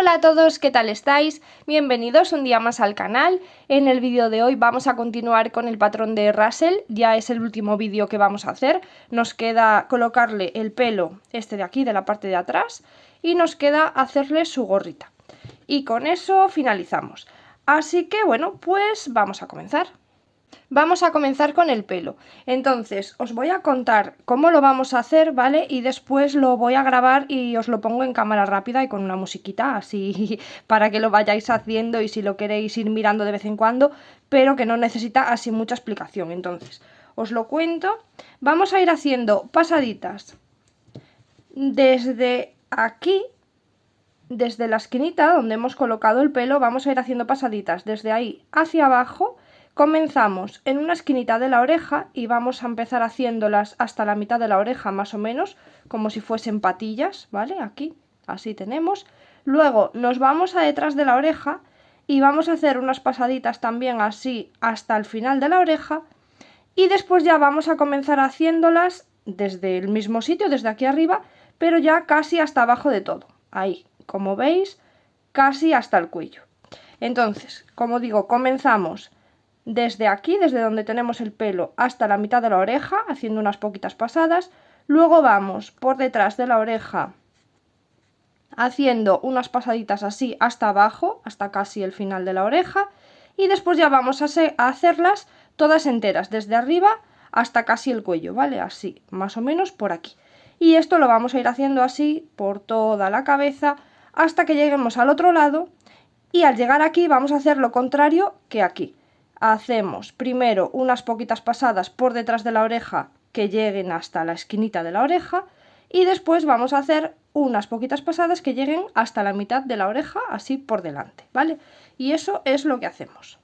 Hola a todos, ¿qué tal estáis? Bienvenidos un día más al canal. En el vídeo de hoy vamos a continuar con el patrón de Russell, ya es el último vídeo que vamos a hacer. Nos queda colocarle el pelo este de aquí, de la parte de atrás, y nos queda hacerle su gorrita. Y con eso finalizamos. Así que bueno, pues vamos a comenzar. Vamos a comenzar con el pelo. Entonces, os voy a contar cómo lo vamos a hacer, ¿vale? Y después lo voy a grabar y os lo pongo en cámara rápida y con una musiquita, así para que lo vayáis haciendo y si lo queréis ir mirando de vez en cuando, pero que no necesita así mucha explicación. Entonces, os lo cuento. Vamos a ir haciendo pasaditas desde aquí, desde la esquinita donde hemos colocado el pelo, vamos a ir haciendo pasaditas desde ahí hacia abajo. Comenzamos en una esquinita de la oreja y vamos a empezar haciéndolas hasta la mitad de la oreja más o menos, como si fuesen patillas, ¿vale? Aquí, así tenemos. Luego nos vamos a detrás de la oreja y vamos a hacer unas pasaditas también así hasta el final de la oreja y después ya vamos a comenzar haciéndolas desde el mismo sitio, desde aquí arriba, pero ya casi hasta abajo de todo. Ahí, como veis, casi hasta el cuello. Entonces, como digo, comenzamos desde aquí, desde donde tenemos el pelo, hasta la mitad de la oreja, haciendo unas poquitas pasadas. Luego vamos por detrás de la oreja, haciendo unas pasaditas así hasta abajo, hasta casi el final de la oreja. Y después ya vamos a hacerlas todas enteras, desde arriba hasta casi el cuello, ¿vale? Así, más o menos por aquí. Y esto lo vamos a ir haciendo así por toda la cabeza hasta que lleguemos al otro lado. Y al llegar aquí vamos a hacer lo contrario que aquí. Hacemos primero unas poquitas pasadas por detrás de la oreja que lleguen hasta la esquinita de la oreja y después vamos a hacer unas poquitas pasadas que lleguen hasta la mitad de la oreja, así por delante, ¿vale? Y eso es lo que hacemos.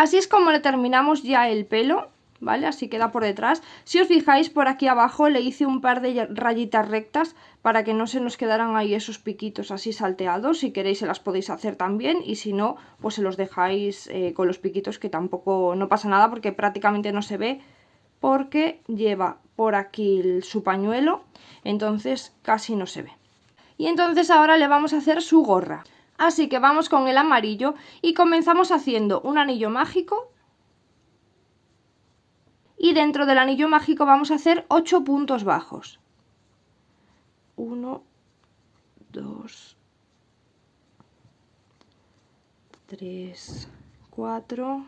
Así es como le terminamos ya el pelo, ¿vale? Así queda por detrás. Si os fijáis, por aquí abajo le hice un par de rayitas rectas para que no se nos quedaran ahí esos piquitos así salteados. Si queréis se las podéis hacer también, y si no, pues se los dejáis con los piquitos, que tampoco no pasa nada porque prácticamente no se ve, porque lleva por aquí su pañuelo, entonces casi no se ve. Y entonces ahora le vamos a hacer su gorra. Así que vamos con el amarillo y comenzamos haciendo un anillo mágico. Y dentro del anillo mágico vamos a hacer 8 puntos bajos. 1, 2, 3, 4,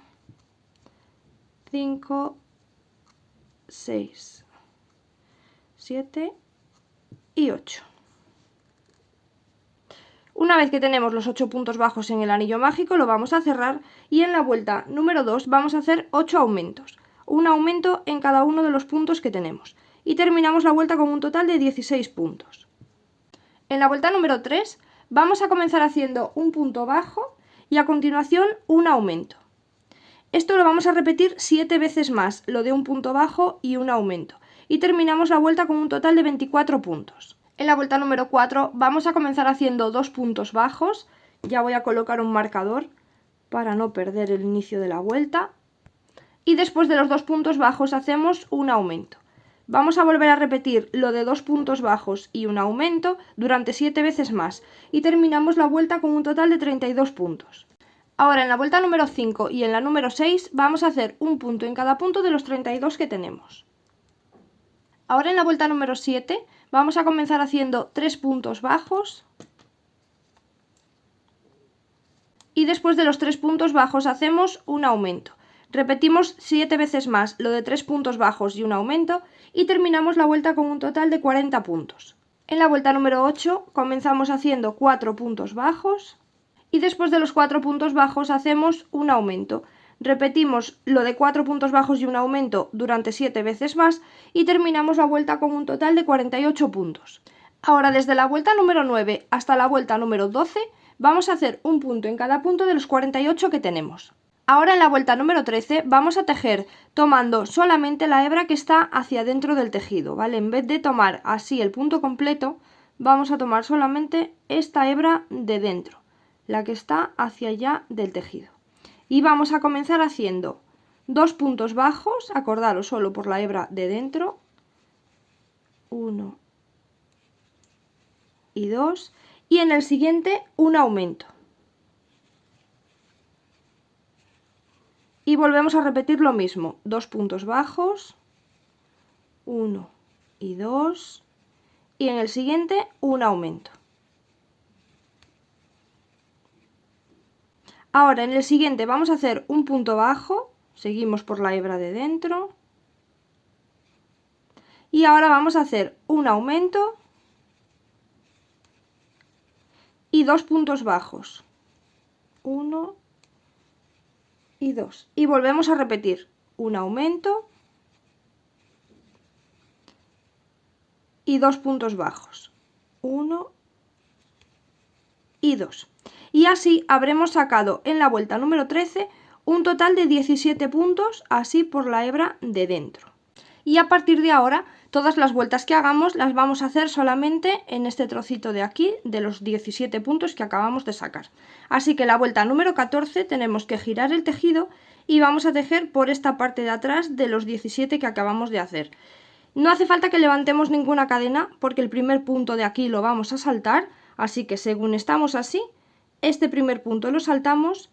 5, 6, 7 y 8. Una vez que tenemos los 8 puntos bajos en el anillo mágico, lo vamos a cerrar, y en la vuelta número 2 vamos a hacer 8 aumentos. Un aumento en cada uno de los puntos que tenemos. Y terminamos la vuelta con un total de 16 puntos. En la vuelta número 3 vamos a comenzar haciendo un punto bajo y a continuación un aumento. Esto lo vamos a repetir 7 veces más, lo de un punto bajo y un aumento. Y terminamos la vuelta con un total de 24 puntos. En la vuelta número 4 vamos a comenzar haciendo 2 puntos bajos. Ya voy a colocar un marcador para no perder el inicio de la vuelta. Y después de los 2 puntos bajos hacemos un aumento. Vamos a volver a repetir lo de 2 puntos bajos y un aumento durante 7 veces más. Y terminamos la vuelta con un total de 32 puntos. Ahora en la vuelta número 5 y en la número 6 vamos a hacer un punto en cada punto de los 32 que tenemos. Ahora en la vuelta número 7 vamos a comenzar haciendo 3 puntos bajos. Y después de los 3 puntos bajos hacemos un aumento. Repetimos 7 veces más lo de 3 puntos bajos y un aumento y terminamos la vuelta con un total de 40 puntos. En la vuelta número 8 comenzamos haciendo 4 puntos bajos y después de los 4 puntos bajos hacemos un aumento. Repetimos lo de 4 puntos bajos y un aumento durante 7 veces más y terminamos la vuelta con un total de 48 puntos. Ahora desde la vuelta número 9 hasta la vuelta número 12 vamos a hacer un punto en cada punto de los 48 que tenemos. Ahora en la vuelta número 13 vamos a tejer tomando solamente la hebra que está hacia dentro del tejido, ¿vale? En vez de tomar así el punto completo, vamos a tomar solamente esta hebra de dentro, la que está hacia allá del tejido. Y vamos a comenzar haciendo 2 puntos bajos, acordaros solo por la hebra de dentro, 1 y 2, y en el siguiente un aumento. Y volvemos a repetir lo mismo, 2 puntos bajos, 1 y 2, y en el siguiente un aumento. Ahora en el siguiente vamos a hacer un punto bajo, seguimos por la hebra de dentro, y ahora vamos a hacer un aumento y 2 puntos bajos, 1 y 2, y volvemos a repetir un aumento y 2 puntos bajos, 1 y 2. Y así habremos sacado en la vuelta número 13 un total de 17 puntos, así por la hebra de dentro. Y a partir de ahora, todas las vueltas que hagamos las vamos a hacer solamente en este trocito de aquí, de los 17 puntos que acabamos de sacar. Así que la vuelta número 14 tenemos que girar el tejido y vamos a tejer por esta parte de atrás de los 17 que acabamos de hacer. No hace falta que levantemos ninguna cadena porque el primer punto de aquí lo vamos a saltar, así que según estamos así, este primer punto lo saltamos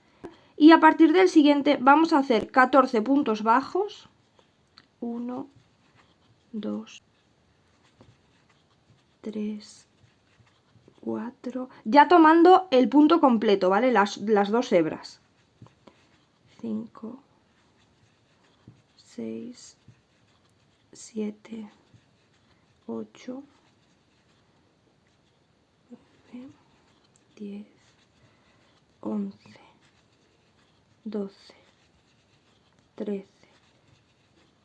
y a partir del siguiente vamos a hacer 14 puntos bajos, 1, 2, 3, 4, ya tomando el punto completo, ¿vale? Las 2 hebras, 5, 6, 7, 8, 9, 10, 11, 12, 13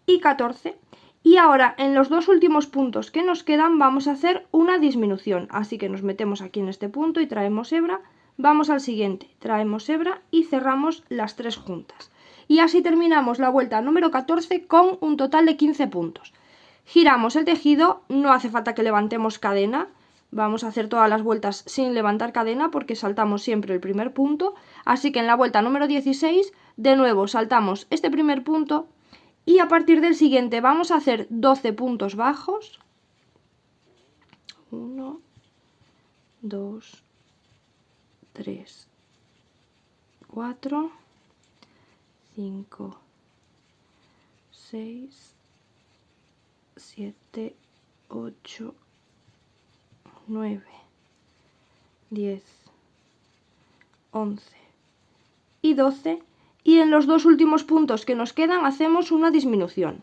y 14. Y ahora en los 2 últimos puntos que nos quedan vamos a hacer una disminución, así que nos metemos aquí en este punto y traemos hebra, vamos al siguiente, traemos hebra y cerramos las 3 juntas. Y así terminamos la vuelta número 14 con un total de 15 puntos. Giramos el tejido, no hace falta que levantemos cadena. Vamos a hacer todas las vueltas sin levantar cadena porque saltamos siempre el primer punto. Así que en la vuelta número 16, de nuevo saltamos este primer punto y a partir del siguiente vamos a hacer 12 puntos bajos. 1, 2, 3, 4, 5, 6, 7, 8, 9, 10, 11 y 12, y en los dos últimos puntos que nos quedan hacemos una disminución.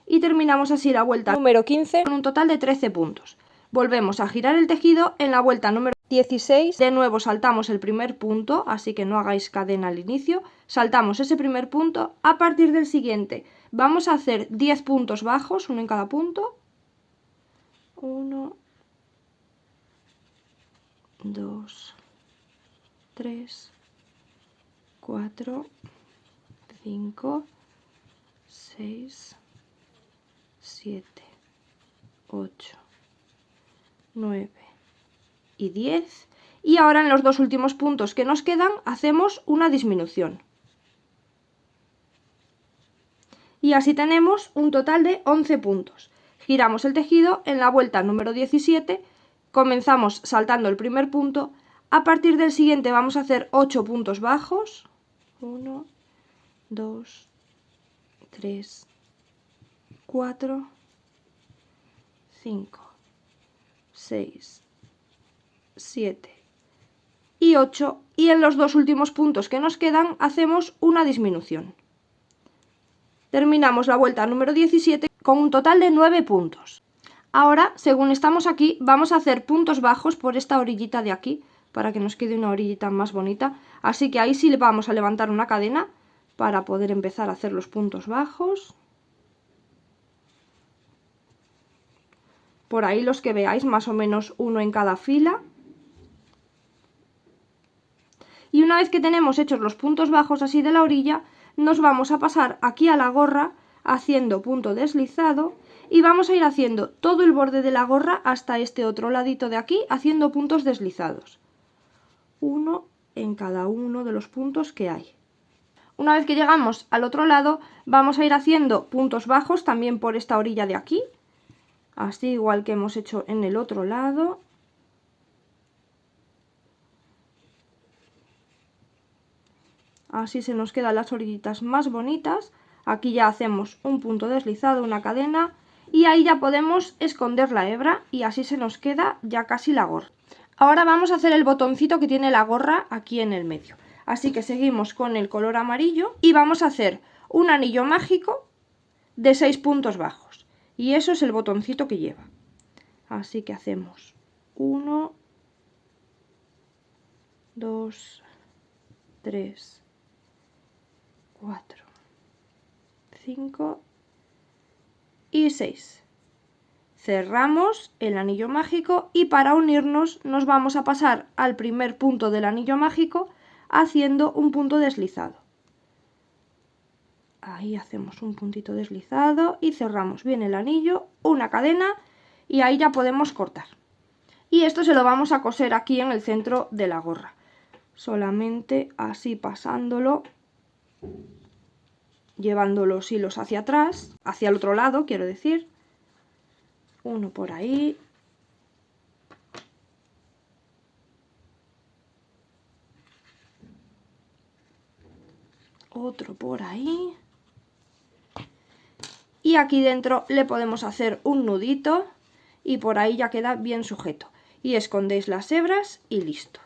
Y terminamos así la vuelta número 15 con un total de 13 puntos. Volvemos a girar el tejido en la vuelta número 16. De nuevo saltamos el primer punto, así que no hagáis cadena al inicio. Saltamos ese primer punto. A partir del siguiente vamos a hacer 10 puntos bajos, uno en cada punto. 1, 2, 3, 4, 5, 6, 7, 8, 9 y 10. Y ahora en los dos últimos puntos que nos quedan hacemos una disminución. Y así tenemos un total de 11 puntos. Giramos el tejido en la vuelta número 17, comenzamos saltando el primer punto. A partir del siguiente vamos a hacer 8 puntos bajos. 1, 2, 3, 4, 5, 6, 7 y 8. Y en los dos últimos puntos que nos quedan hacemos una disminución. Terminamos la vuelta número 17 con un total de 9 puntos. Ahora, según estamos aquí, vamos a hacer puntos bajos por esta orillita de aquí, para que nos quede una orillita más bonita. Así que ahí sí le vamos a levantar una cadena para poder empezar a hacer los puntos bajos. Por ahí los que veáis, más o menos uno en cada fila. Y una vez que tenemos hechos los puntos bajos así de la orilla, nos vamos a pasar aquí a la gorra haciendo punto deslizado y vamos a ir haciendo todo el borde de la gorra hasta este otro ladito de aquí haciendo puntos deslizados. Uno en cada uno de los puntos que hay. Una vez que llegamos al otro lado, vamos a ir haciendo puntos bajos también por esta orilla de aquí, así igual que hemos hecho en el otro lado. Así se nos quedan las orillitas más bonitas. Aquí ya hacemos un punto deslizado, una cadena, y ahí ya podemos esconder la hebra y así se nos queda ya casi la gorra. Ahora vamos a hacer el botoncito que tiene la gorra aquí en el medio. Así que seguimos con el color amarillo y vamos a hacer un anillo mágico de 6 puntos bajos. Y eso es el botoncito que lleva. Así que hacemos 1, 2, 3, 4, 5 y 6. Cerramos el anillo mágico y para unirnos nos vamos a pasar al primer punto del anillo mágico haciendo un punto deslizado. Ahí hacemos un puntito deslizado y cerramos bien el anillo, una cadena y ahí ya podemos cortar. Y esto se lo vamos a coser aquí en el centro de la gorra. Solamente así pasándolo, llevando los hilos hacia atrás, hacia el otro lado quiero decir. Uno por ahí. Otro por ahí. Y aquí dentro le podemos hacer un nudito y por ahí ya queda bien sujeto. Y escondéis las hebras y listo.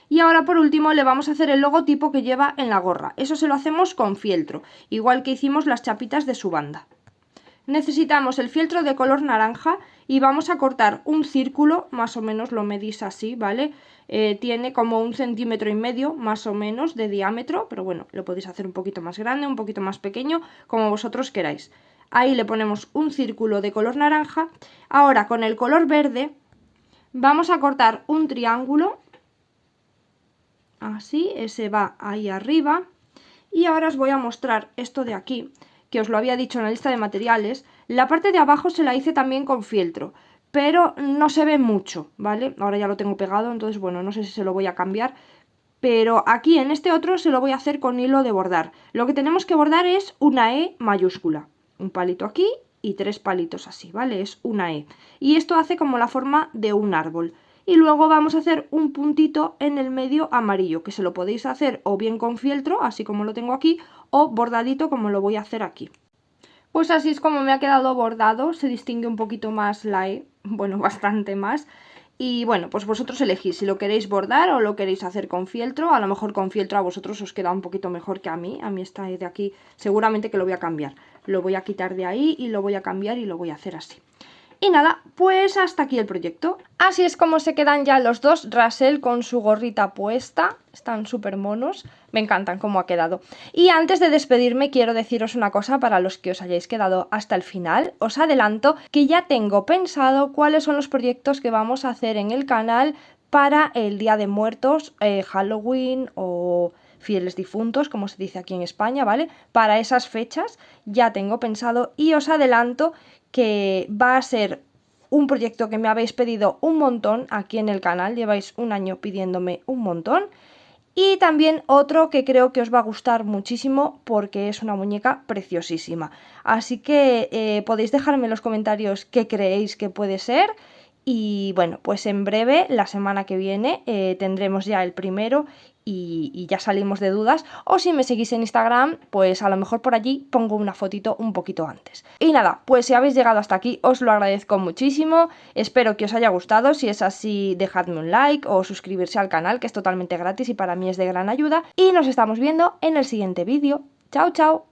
Y ahora por último le vamos a hacer el logotipo que lleva en la gorra. Eso se lo hacemos con fieltro, igual que hicimos las chapitas de su banda. Necesitamos el fieltro de color naranja y vamos a cortar un círculo, más o menos lo medís así, ¿vale? Tiene como 1,5 centímetros más o menos de diámetro, pero bueno, lo podéis hacer un poquito más grande, un poquito más pequeño, como vosotros queráis. Ahí le ponemos un círculo de color naranja. Ahora con el color verde vamos a cortar un triángulo, así, ese va ahí arriba. Y ahora os voy a mostrar esto de aquí, que os lo había dicho en la lista de materiales. La parte de abajo se la hice también con fieltro, pero no se ve mucho, ¿vale? Ahora ya lo tengo pegado, entonces bueno, no sé si se lo voy a cambiar. Pero aquí en este otro se lo voy a hacer con hilo de bordar. Lo que tenemos que bordar es una E mayúscula. Un palito aquí y 3 palitos así, ¿vale? Es una E. Y esto hace como la forma de un árbol. Y luego vamos a hacer un puntito en el medio amarillo, que se lo podéis hacer o bien con fieltro, así como lo tengo aquí, o bordadito como lo voy a hacer aquí. Pues así es como me ha quedado bordado, se distingue un poquito más la E, bueno, bastante más. Y bueno, pues vosotros elegís si lo queréis bordar o lo queréis hacer con fieltro. A lo mejor con fieltro a vosotros os queda un poquito mejor que a mí. A mí esta de aquí seguramente que lo voy a cambiar. Lo voy a quitar de ahí y lo voy a cambiar y lo voy a hacer así. Y nada, pues hasta aquí el proyecto. Así es como se quedan ya los dos Russell con su gorrita puesta. Están súper monos. Me encantan cómo ha quedado. Y antes de despedirme quiero deciros una cosa para los que os hayáis quedado hasta el final. Os adelanto que ya tengo pensado cuáles son los proyectos que vamos a hacer en el canal para el Día de Muertos, Halloween o fieles difuntos, como se dice aquí en España, ¿vale? Para esas fechas ya tengo pensado y os adelanto que va a ser un proyecto que me habéis pedido un montón aquí en el canal, lleváis un año pidiéndome un montón. Y también otro que creo que os va a gustar muchísimo porque es una muñeca preciosísima. Así que podéis dejarme en los comentarios qué creéis que puede ser. Y bueno, pues en breve, la semana que viene, tendremos ya el primero y ya salimos de dudas. O si me seguís en Instagram, pues a lo mejor por allí pongo una fotito un poquito antes. Y nada, pues si habéis llegado hasta aquí, os lo agradezco muchísimo. Espero que os haya gustado. Si es así, dejadme un like o suscribirse al canal, que es totalmente gratis y para mí es de gran ayuda. Y nos estamos viendo en el siguiente vídeo. ¡Chao, chao!